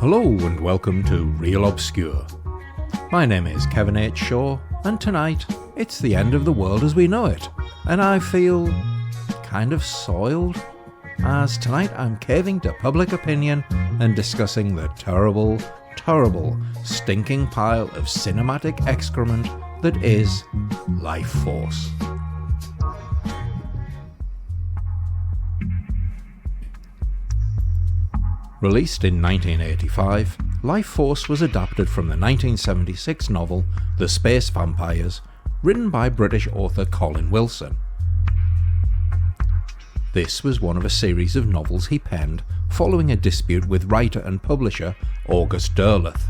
Hello and welcome to Real Obscure. My name is Kevin H. Shaw, and tonight it's the end of the world as we know it, and I feel kind of soiled, as tonight I'm caving to public opinion and discussing the terrible, stinking pile of cinematic excrement that is Lifeforce. Released in 1985, Lifeforce was adapted from the 1976 novel The Space Vampires, written by British author Colin Wilson. This was one of a series of novels he penned following a dispute with writer and publisher August Derleth.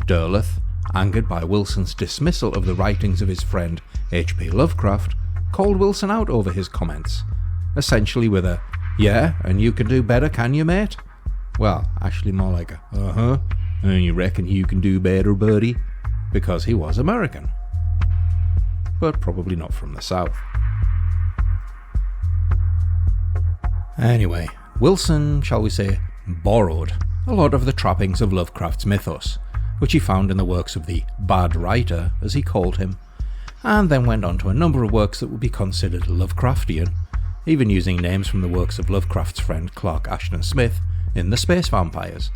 Derleth, angered by Wilson's dismissal of the writings of his friend H.P. Lovecraft, called Wilson out over his comments, essentially with a, "Yeah, and you can do better, can you, mate?" Well, actually more like a, "Uh-huh, and you reckon you can do better, buddy?" Because he was American. But probably not from the South. Anyway, Wilson, shall we say, borrowed a lot of the trappings of Lovecraft's mythos, which he found in the works of the bad writer, as he called him, and then went on to a number of works that would be considered Lovecraftian, even using names from the works of Lovecraft's friend Clark Ashton Smith in The Space Vampires.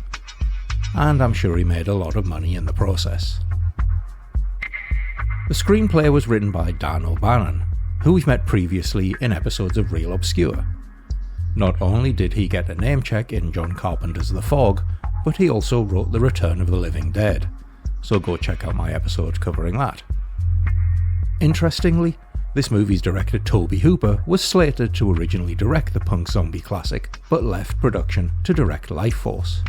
And I'm sure he made a lot of money in the process. The screenplay was written by Dan O'Bannon, who we've met previously in episodes of Real Obscure. Not only did he get a name check in John Carpenter's The Fog, but he also wrote The Return of the Living Dead, so go check out my episode covering that. Interestingly, this movie's director Tobe Hooper was slated to originally direct the punk zombie classic, but left production to direct Lifeforce.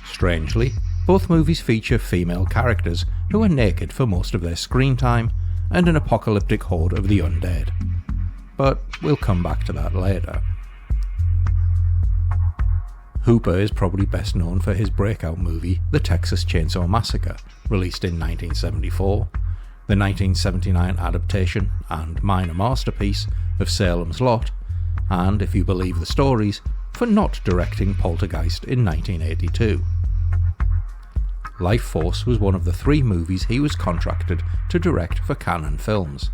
Strangely, both movies feature female characters who are naked for most of their screen time and an apocalyptic horde of the undead. But we'll come back to that later. Hooper is probably best known for his breakout movie The Texas Chainsaw Massacre, released in 1974, the 1979 adaptation and minor masterpiece of Salem's Lot, and, if you believe the stories, for not directing Poltergeist in 1982. Lifeforce was one of the 3 movies he was contracted to direct for Canon Films,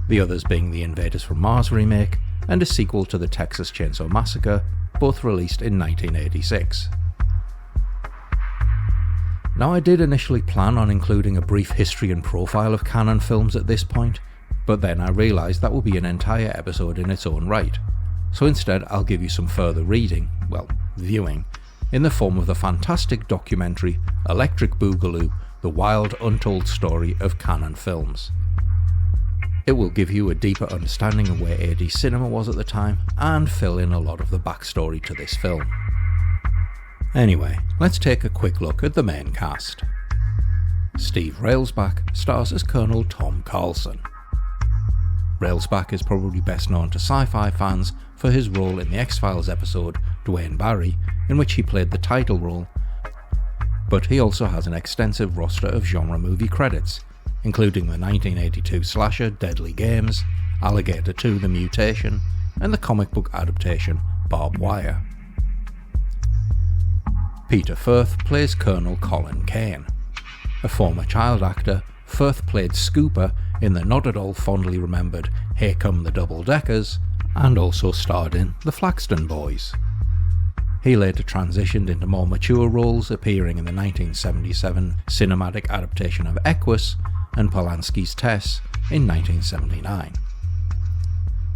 the others being the Invaders from Mars remake and a sequel to The Texas Chainsaw Massacre, both released in 1986. Now, I did initially plan on including a brief history and profile of Canon Films at this point, but then I realised that would be an entire episode in its own right, so instead I'll give you some further reading, well, viewing, in the form of the fantastic documentary Electric Boogaloo, The Wild Untold Story of Canon Films. It will give you a deeper understanding of where AD cinema was at the time and fill in a lot of the backstory to this film. Anyway, let's take a quick look at the main cast. Steve Railsback stars as Colonel Tom Carlson. Railsback is probably best known to Sci-Fi fans for his role in the X-Files episode Dwayne Barry, in which he played the title role, but he also has an extensive roster of genre movie credits, including the 1982 slasher Deadly Games, Alligator 2: The Mutation, and the comic book adaptation Barbed Wire. Peter Firth plays Colonel Colin Kane. A former child actor, Firth played Scooper in the not at all fondly remembered Here Come the Double Deckers, and also starred in The Flaxton Boys. He later transitioned into more mature roles, appearing in the 1977 cinematic adaptation of Equus and Polanski's Tess in 1979.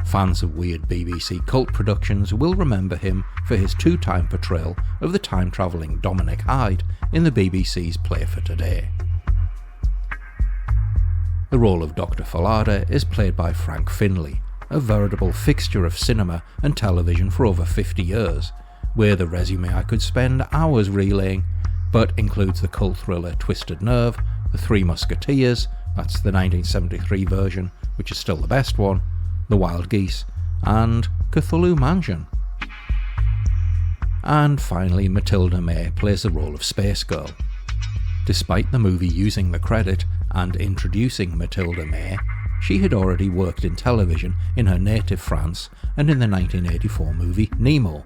Fans of weird BBC cult productions will remember him for his 2-time portrayal of the time-travelling Dominic Hyde in the BBC's Play for Today. The role of Dr. Fallada is played by Frank Finlay, a veritable fixture of cinema and television for over 50 years, where the resume I could spend hours relaying, but includes the cult thriller Twisted Nerve, The Three Musketeers, that's the 1973 version, which is still the best one, The Wild Geese, and Cthulhu Mansion. And finally, Matilda May plays the role of Space Girl. Despite the movie using the credit and introducing Matilda May, she had already worked in television in her native France and in the 1984 movie Nemo.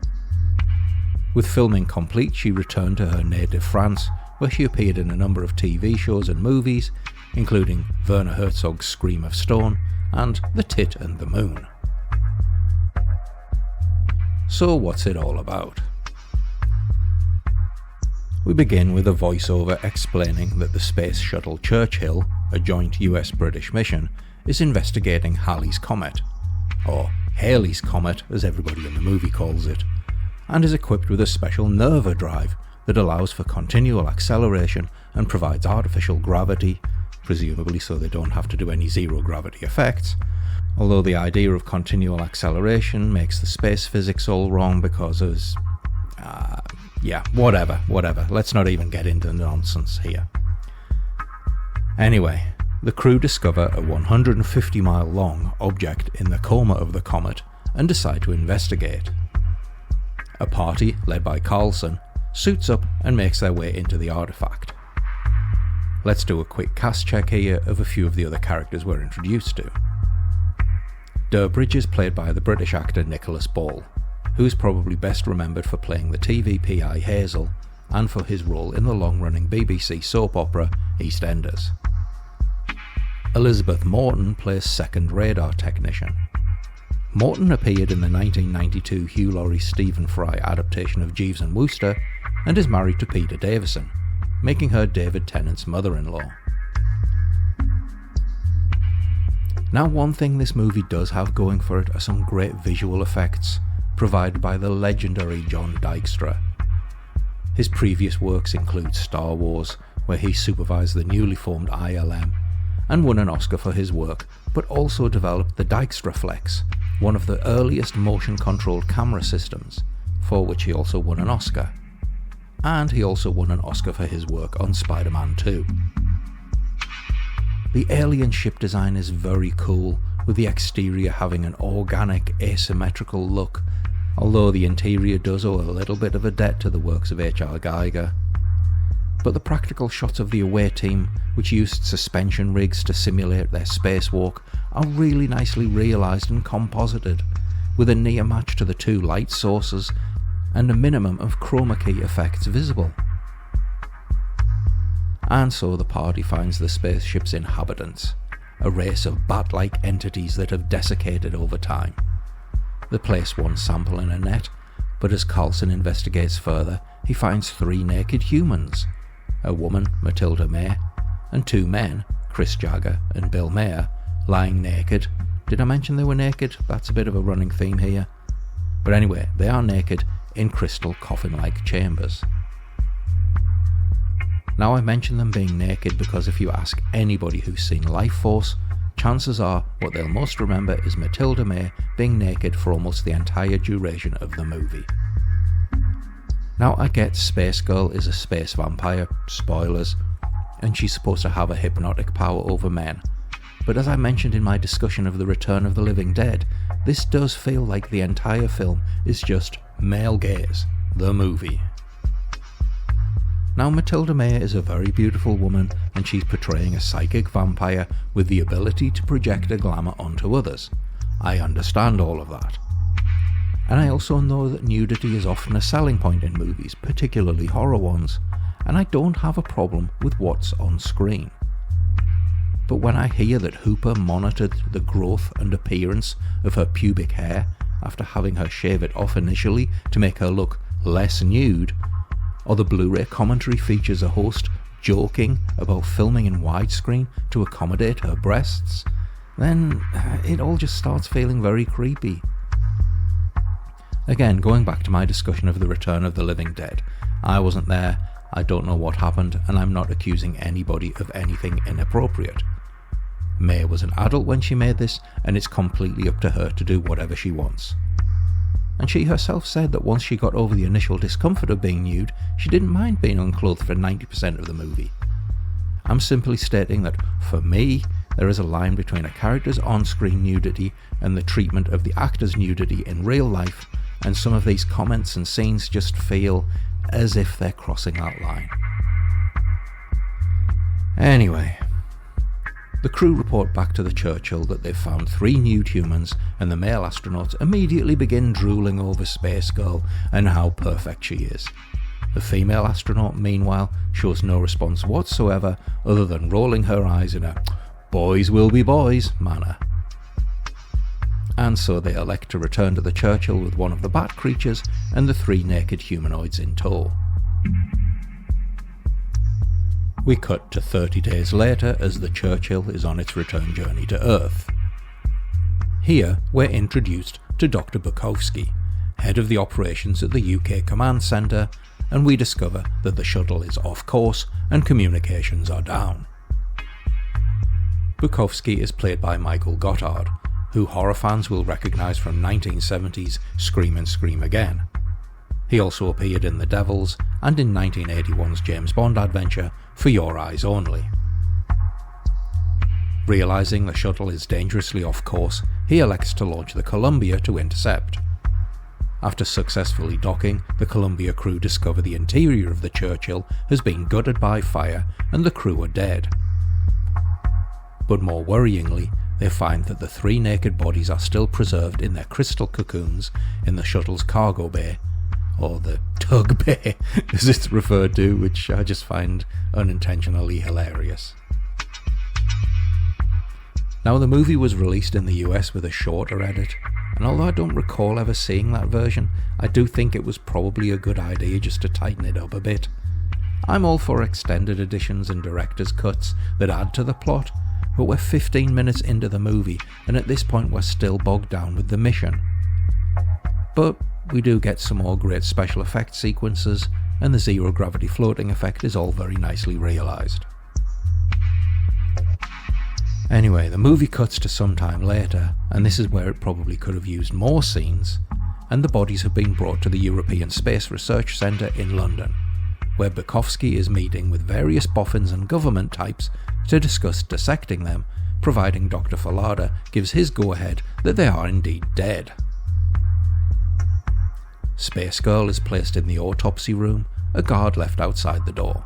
With filming complete, she returned to her native France, where she appeared in a number of TV shows and movies, including Werner Herzog's Scream of Stone and The Tit and the Moon. So what's it all about? We begin with a voiceover explaining that the Space Shuttle Churchill, a joint US-British mission, is investigating Halley's Comet, or Halley's Comet as everybody in the movie calls it, and is equipped with a special Nerva drive that allows for continual acceleration and provides artificial gravity, presumably so they don't have to do any zero gravity effects, although the idea of continual acceleration makes the space physics all wrong because of... whatever, let's not even get into nonsense here. Anyway, the crew discover a 150-mile long object in the coma of the comet and decide to investigate. A party, led by Carlson, suits up and makes their way into the artifact. Let's do a quick cast check here of a few of the other characters we're introduced to. Durbridge is played by the British actor Nicholas Ball, who is probably best remembered for playing the TV PI Hazel and for his role in the long-running BBC soap opera EastEnders. Elizabeth Morton plays Second Radar Technician. Morton appeared in the 1992 Hugh Laurie Stephen Fry adaptation of Jeeves and Wooster and is married to Peter Davison, making her David Tennant's mother-in-law. Now, one thing this movie does have going for it are some great visual effects provided by the legendary John Dykstra. His previous works include Star Wars, where he supervised the newly formed ILM, and won an Oscar for his work, but also developed the Dykstraflex, one of the earliest motion-controlled camera systems, for which he also won an Oscar. And he also won an Oscar for his work on Spider-Man 2. The alien ship design is very cool, with the exterior having an organic, asymmetrical look, although the interior does owe a little bit of a debt to the works of H.R. Geiger. But the practical shots of the away team, which used suspension rigs to simulate their spacewalk, are really nicely realised and composited, with a near match to the two light sources and a minimum of chroma key effects visible. And so the party finds the spaceship's inhabitants, a race of bat-like entities that have desiccated over time. They place one sample in a net, but as Carlson investigates further, he finds 3 naked humans, a woman, Matilda May, and 2 men, Chris Jagger and Bill Mayer, lying naked. Did I mention they were naked? That's a bit of a running theme here. But anyway, they are naked in crystal coffin-like chambers. Now, I mention them being naked because if you ask anybody who's seen Lifeforce, chances are what they'll most remember is Matilda May being naked for almost the entire duration of the movie. Now, I get Space Girl is a space vampire, spoilers, and she's supposed to have a hypnotic power over men, but as I mentioned in my discussion of The Return of the Living Dead, this does feel like the entire film is just male gaze, the movie. Now, Matilda May is a very beautiful woman, and she's portraying a psychic vampire with the ability to project a glamour onto others. I understand all of that. And I also know that nudity is often a selling point in movies, particularly horror ones, and I don't have a problem with what's on screen. But when I hear that Hooper monitored the growth and appearance of her pubic hair after having her shave it off initially to make her look less nude, or the Blu-ray commentary features a host joking about filming in widescreen to accommodate her breasts, then it all just starts feeling very creepy. Again, going back to my discussion of The Return of the Living Dead, I wasn't there, I don't know what happened, and I'm not accusing anybody of anything inappropriate. May was an adult when she made this, and it's completely up to her to do whatever she wants. And she herself said that once she got over the initial discomfort of being nude, she didn't mind being unclothed for 90% of the movie. I'm simply stating that, for me, there is a line between a character's on-screen nudity and the treatment of the actor's nudity in real life, and some of these comments and scenes just feel as if they're crossing that line. Anyway, The crew report back to the Churchill that they've found 3 nude humans, and the male astronauts immediately begin drooling over Space Girl and how perfect she is. The female astronaut, meanwhile, shows no response whatsoever other than rolling her eyes in a "boys will be boys" manner. And so they elect to return to the Churchill with one of the bat creatures and the 3 naked humanoids in tow. We cut to 30 days later as the Churchill is on its return journey to Earth. Here we're introduced to Dr. Bukowski, head of the operations at the UK Command Centre, and we discover that the shuttle is off course and communications are down. Bukowski is played by Michael Gothard, who horror fans will recognise from 1970's Scream and Scream Again. He also appeared in The Devils and in 1981's James Bond adventure For Your Eyes Only. Realising the shuttle is dangerously off course, he elects to launch the Columbia to intercept. After successfully docking, the Columbia crew discover the interior of the Churchill has been gutted by fire and the crew are dead. But more worryingly, they find that the 3 naked bodies are still preserved in their crystal cocoons in the shuttle's cargo bay, or the tug bay as it's referred to, which I just find unintentionally hilarious. Now, the movie was released in the US with a shorter edit, and although I don't recall ever seeing that version, I do think it was probably a good idea just to tighten it up a bit. I'm all for extended editions and director's cuts that add to the plot, but we're 15 minutes into the movie, and at this point we're still bogged down with the mission. But we do get some more great special effects sequences, and the zero gravity floating effect is all very nicely realised. Anyway, the movie cuts to some time later, and this is where it probably could have used more scenes, and the bodies have been brought to the European Space Research Centre in London, where Bukowski is meeting with various boffins and government types to discuss dissecting them, providing Dr. Fallada gives his go-ahead that they are indeed dead. Space Girl is placed in the autopsy room, a guard left outside the door.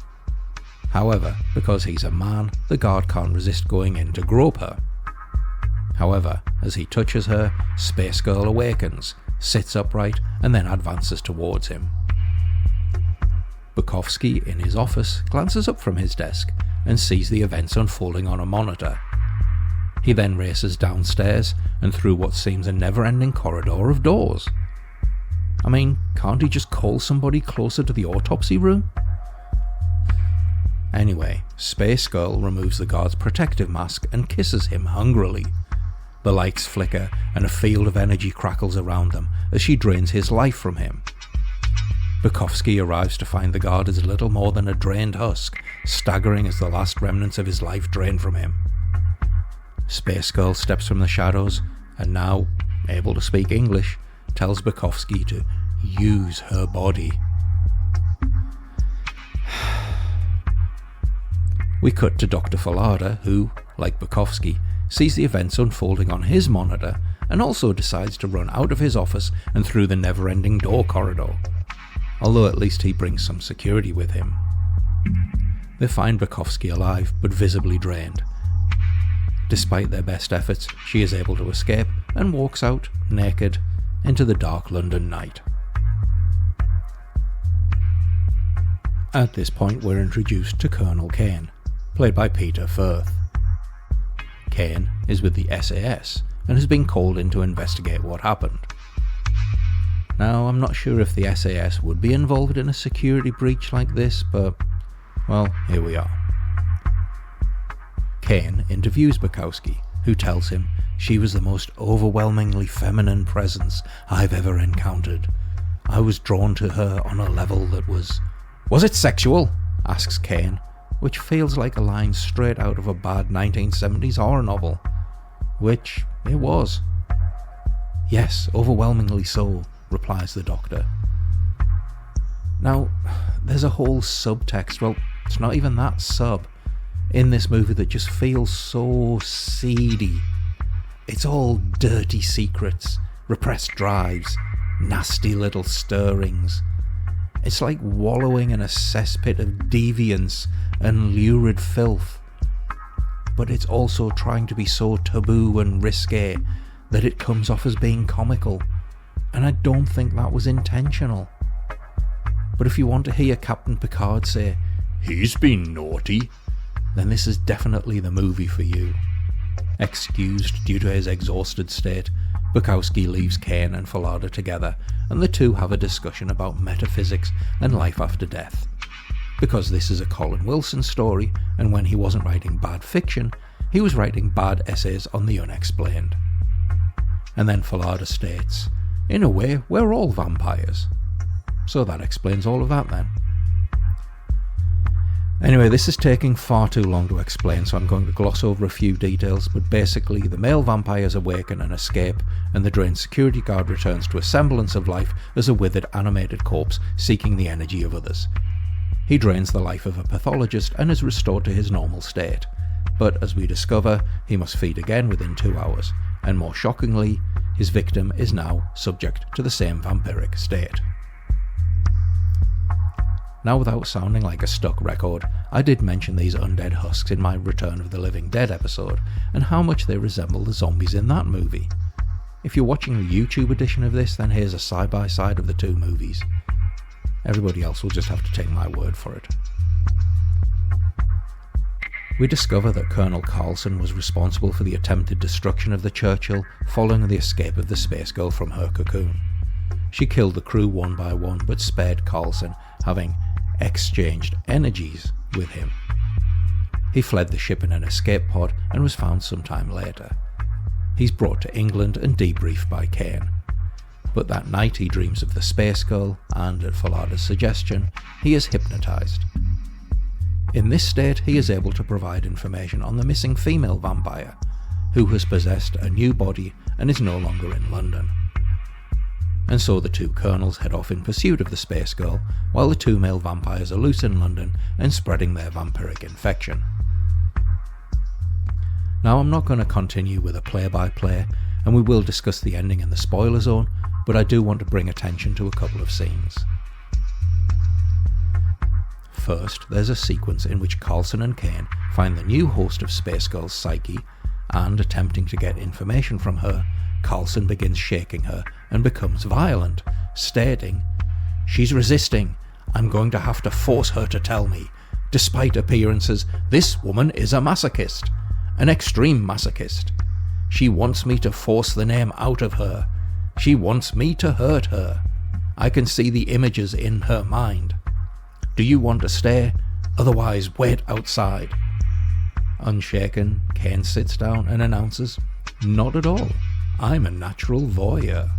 However, because he's a man, the guard can't resist going in to grope her. However, as he touches her, Space Girl awakens, sits upright, and then advances towards him. Bukowski, in his office, glances up from his desk and sees the events unfolding on a monitor. He then races downstairs and through what seems a never-ending corridor of doors. I mean, can't he just call somebody closer to the autopsy room? Anyway, Space Girl removes the guard's protective mask and kisses him hungrily. The lights flicker and a field of energy crackles around them as she drains his life from him. Bukowski arrives to find the guard is little more than a drained husk, staggering as the last remnants of his life drain from him. Space Girl steps from the shadows and now, able to speak English, tells Bukowski to use her body. We cut to Dr. Fallada, who, like Bukowski, sees the events unfolding on his monitor and also decides to run out of his office and through the never-ending door corridor. Although at least he brings some security with him. They find Bukowski alive, but visibly drained. Despite their best efforts, she is able to escape and walks out, naked, into the dark London night. At this point we're introduced to Colonel Kane, played by Peter Firth. Kane is with the SAS and has been called in to investigate what happened. Now, I'm not sure if the SAS would be involved in a security breach like this, but, well, here we are. Kane interviews Bukowski, who tells him she was the most overwhelmingly feminine presence I've ever encountered. I was drawn to her on a level that was... "Was it sexual?" asks Kane, which feels like a line straight out of a bad 1970s horror novel. Which it was. "Yes, overwhelmingly so," replies the Doctor. Now, there's a whole subtext, well, it's not even that sub, in this movie that just feels so seedy. It's all dirty secrets, repressed drives, nasty little stirrings. It's like wallowing in a cesspit of deviance and lurid filth. but it's also trying to be so taboo and risque that it comes off as being comical, and I don't think that was intentional. But if you want to hear Captain Picard say, "He's been naughty," then this is definitely the movie for you. Excused due to his exhausted state, Bukowski leaves Kane and Fallada together, and the two have a discussion about metaphysics and life after death. Because this is a Colin Wilson story, and when he wasn't writing bad fiction, he was writing bad essays on the unexplained. And then Fallada states, "In a way, we're all vampires." So that explains all of that then. Anyway, this is taking far too long to explain, so I'm going to gloss over a few details, but basically the male vampires awaken and escape, and the drained security guard returns to a semblance of life as a withered animated corpse seeking the energy of others. He drains the life of a pathologist and is restored to his normal state, but as we discover, he must feed again within 2 hours, and more shockingly, his victim is now subject to the same vampiric state. Now, without sounding like a stuck record, I did mention these undead husks in my Return of the Living Dead episode, and how much they resemble the zombies in that movie. If you're watching the YouTube edition of this, then here's a side-by-side of the two movies. Everybody else will just have to take my word for it. We discover that Colonel Carlson was responsible for the attempted destruction of the Churchill following the escape of the Space Girl from her cocoon. She killed the crew one by one, but spared Carlson, having exchanged energies with him. He fled the ship in an escape pod and was found sometime later. He's brought to England and debriefed by Kane. But that night he dreams of the Space Girl, and at Fallada's suggestion, he is hypnotised. In this state, he is able to provide information on the missing female vampire, who has possessed a new body and is no longer in London. And so the two colonels head off in pursuit of the Space Girl, while the two male vampires are loose in London and spreading their vampiric infection. Now, I'm not going to continue with a play-by-play, and we will discuss the ending in the spoiler zone, but I do want to bring attention to a couple of scenes. First, there's a sequence in which Carlson and Kane find the new host of Space Girl's Sigi, and attempting to get information from her, Carlson begins shaking her and becomes violent, stating, "She's resisting. I'm going to have to force her to tell me. Despite appearances, this woman is a masochist. An extreme masochist. She wants me to force the name out of her. She wants me to hurt her. I can see the images in her mind. Do you want to stay? Otherwise, wait outside." Unshaken, Kane sits down and announces, "Not at all. I'm a natural voyeur."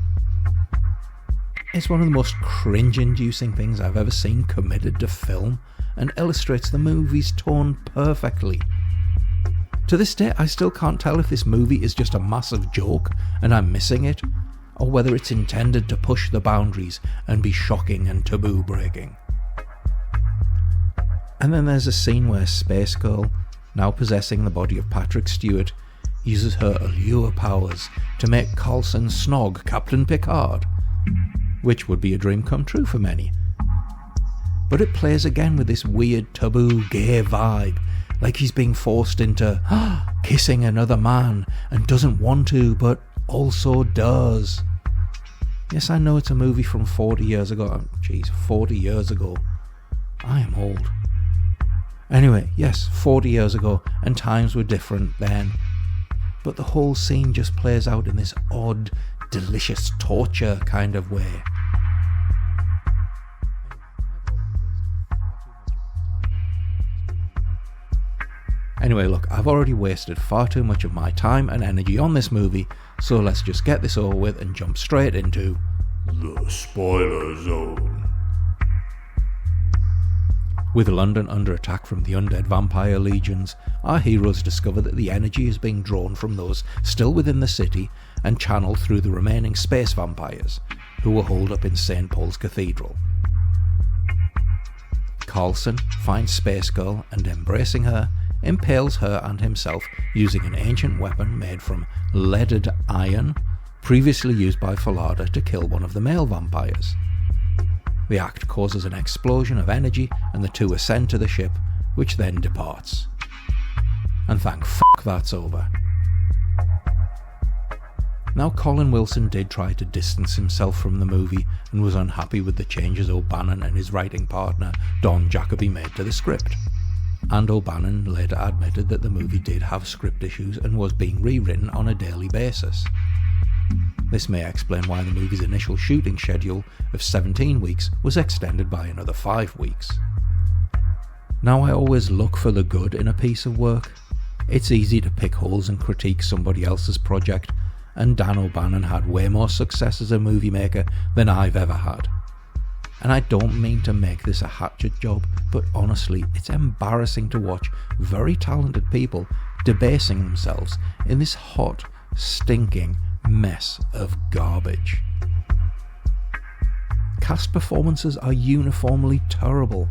It's one of the most cringe-inducing things I've ever seen committed to film, and illustrates the movie's tone perfectly. To this day, I still can't tell if this movie is just a massive joke and I'm missing it, or whether it's intended to push the boundaries and be shocking and taboo-breaking. And then there's a scene where Space Girl, now possessing the body of Patrick Stewart, uses her allure powers to make Carlson snog Captain Picard, which would be a dream come true for many. But it plays again with this weird taboo gay vibe, like he's being forced into kissing another man and doesn't want to, but also does. Yes, I know it's a movie from 40 years ago. 40 years ago. I am old. Anyway, yes, 40 years ago, and times were different then. But the whole scene just plays out in this odd, delicious torture kind of way. Anyway, look, I've already wasted far too much of my time and energy on this movie, so let's just get this over with and jump straight into the spoiler zone. With London under attack from the undead vampire legions, our heroes discover that the energy is being drawn from those still within the city and channeled through the remaining space vampires, who were holed up in St. Paul's Cathedral. Carlson finds Space Girl and, embracing her, impales her and himself using an ancient weapon made from leaded iron, previously used by Fallada to kill one of the male vampires. The act causes an explosion of energy and the two ascend to the ship, which then departs. and thank fuck that's over. Now, Colin Wilson did try to distance himself from the movie and was unhappy with the changes O'Bannon and his writing partner Don Jacoby made to the script. And O'Bannon later admitted that the movie did have script issues and was being rewritten on a daily basis. This may explain why the movie's initial shooting schedule of 17 weeks was extended by another 5 weeks. Now, I always look for the good in a piece of work. It's easy to pick holes and critique somebody else's project, and Dan O'Bannon had way more success as a movie maker than I've ever had. And I don't mean to make this a hatchet job, but honestly, it's embarrassing to watch very talented people debasing themselves in this hot, stinking mess of garbage. Cast performances are uniformly terrible,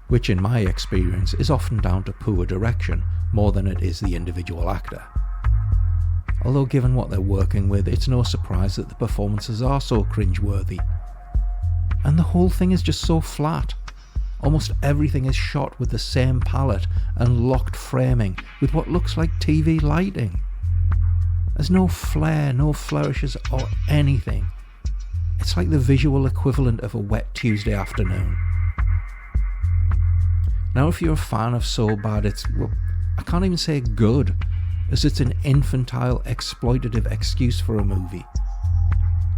which in my experience is often down to poor direction more than it is the individual actor. Although given what they're working with, it's no surprise that the performances are so cringeworthy. And the whole thing is just so flat. Almost everything is shot with the same palette and locked framing with what looks like TV lighting. There's no flair, no flourishes or anything. It's like the visual equivalent of a wet Tuesday afternoon. Now, if you're a fan of So Bad, it's, well, I can't even say good, as it's an infantile, exploitative excuse for a movie.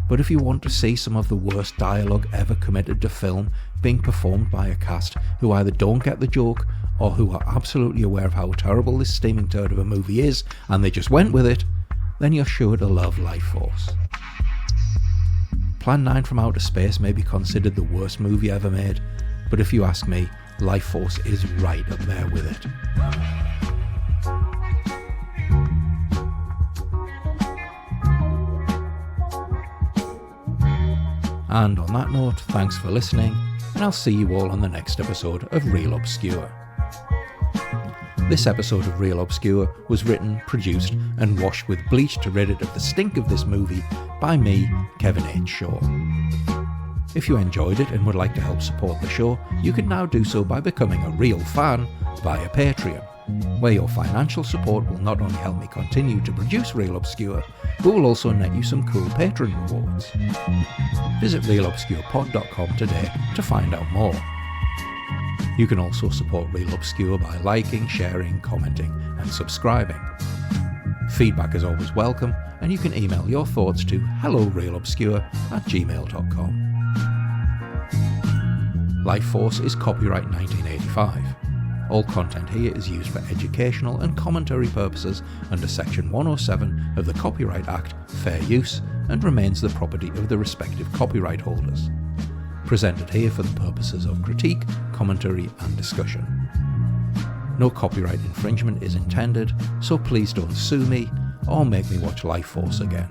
But if you want to see some of the worst dialogue ever committed to film being performed by a cast who either don't get the joke or who are absolutely aware of how terrible this steaming turd of a movie is and they just went with it, then you're sure to love Lifeforce. Plan 9 from Outer Space may be considered the worst movie ever made, but if you ask me, Lifeforce is right up there with it. And on that note, thanks for listening, and I'll see you all on the next episode of Real Obscure. This episode of Real Obscure was written, produced, and washed with bleach to rid it of the stink of this movie by me, Kevin H. Shaw. If you enjoyed it and would like to help support the show, you can now do so by becoming a real fan via Patreon, where your financial support will not only help me continue to produce Real Obscure, but will also net you some cool patron rewards. Visit realobscurepod.com today to find out more. You can also support Real Obscure by liking, sharing, commenting, and subscribing. Feedback is always welcome, and you can email your thoughts to hellorealobscure@gmail.com. Lifeforce is copyright 1985. All content here is used for educational and commentary purposes under Section 107 of the Copyright Act, Fair Use, and remains the property of the respective copyright holders. Presented here for the purposes of critique, commentary, and discussion. No copyright infringement is intended, so please don't sue me or make me watch Lifeforce again.